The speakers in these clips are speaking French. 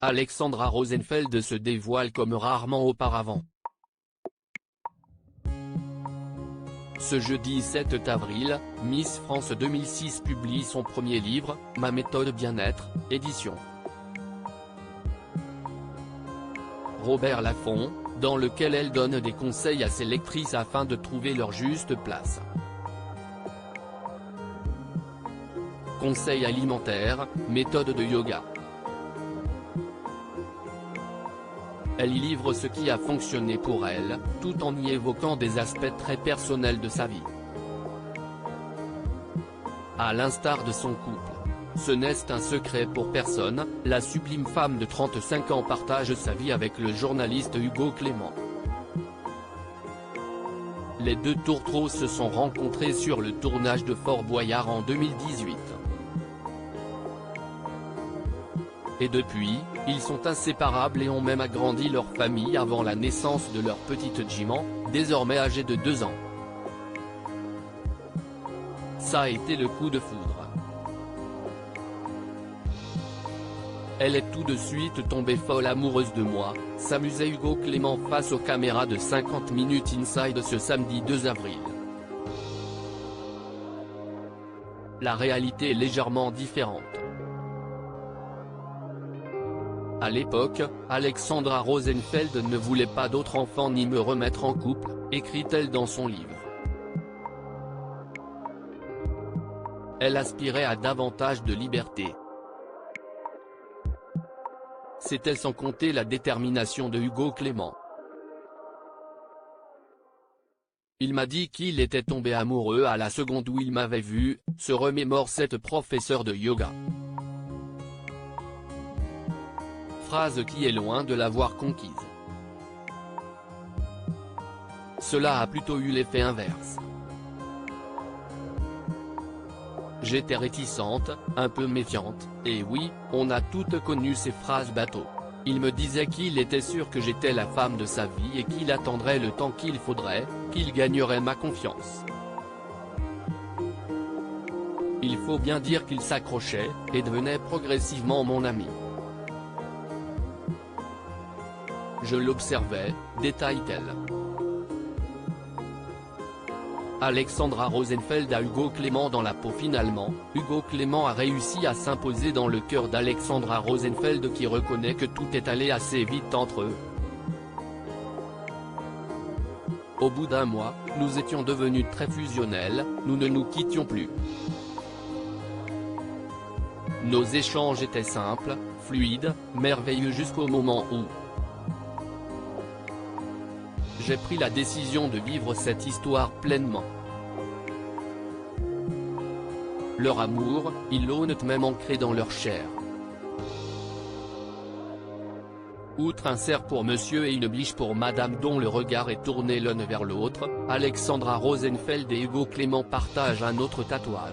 Alexandra Rosenfeld se dévoile comme rarement auparavant. Ce jeudi 7 avril, Miss France 2006 publie son premier livre, Ma méthode bien-être, édition Robert Laffont, dans lequel elle donne des conseils à ses lectrices afin de trouver leur juste place. Conseils alimentaires, méthode de yoga. Elle y livre ce qui a fonctionné pour elle, tout en y évoquant des aspects très personnels de sa vie. À l'instar de son couple. Ce n'est un secret pour personne, la sublime femme de 35 ans partage sa vie avec le journaliste Hugo Clément. Les deux tourtereaux se sont rencontrés sur le tournage de Fort Boyard en 2018. Et depuis, ils sont inséparables et ont même agrandi leur famille avant la naissance de leur petite Jiman, désormais âgée de 2 ans. Ça a été le coup de foudre. Elle est tout de suite tombée folle amoureuse de moi, s'amusait Hugo Clément face aux caméras de 50 minutes Inside ce samedi 2 avril. La réalité est légèrement différente. À l'époque, Alexandra Rosenfeld ne voulait pas d'autre enfant ni me remettre en couple, écrit-elle dans son livre. Elle aspirait à davantage de liberté. C'était sans compter la détermination de Hugo Clément. Il m'a dit qu'il était tombé amoureux à la seconde où il m'avait vu, se remémore cette professeure de yoga. Phrase qui est loin de l'avoir conquise. Cela a plutôt eu l'effet inverse. J'étais réticente, un peu méfiante, et oui, on a toutes connu ces phrases bateau. Il me disait qu'il était sûr que j'étais la femme de sa vie et qu'il attendrait le temps qu'il faudrait, qu'il gagnerait ma confiance. Il faut bien dire qu'il s'accrochait, et devenait progressivement mon ami. Je l'observais, détaille-t-elle. Alexandra Rosenfeld a Hugo Clément dans la peau finalement, Hugo Clément a réussi à s'imposer dans le cœur d'Alexandra Rosenfeld qui reconnaît que tout est allé assez vite entre eux. Au bout d'1 mois, nous étions devenus très fusionnels, nous ne nous quittions plus. Nos échanges étaient simples, fluides, merveilleux jusqu'au moment où j'ai pris la décision de vivre cette histoire pleinement. Leur amour, ils l'ont même ancré dans leur chair. Outre un cerf pour monsieur et une biche pour madame dont le regard est tourné l'un vers l'autre, Alexandra Rosenfeld et Hugo Clément partagent un autre tatouage.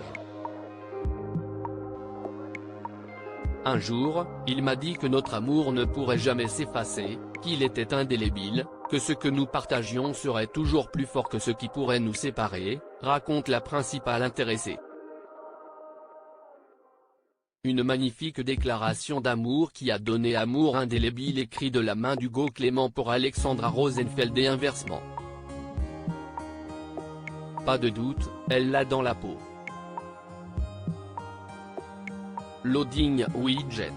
Un jour, il m'a dit que notre amour ne pourrait jamais s'effacer, qu'il était indélébile, que ce que nous partagions serait toujours plus fort que ce qui pourrait nous séparer, raconte la principale intéressée. Une magnifique déclaration d'amour qui a donné amour indélébile écrit de la main d'Hugo Clément pour Alexandra Rosenfeld et inversement. Pas de doute, elle l'a dans la peau. Loading widget.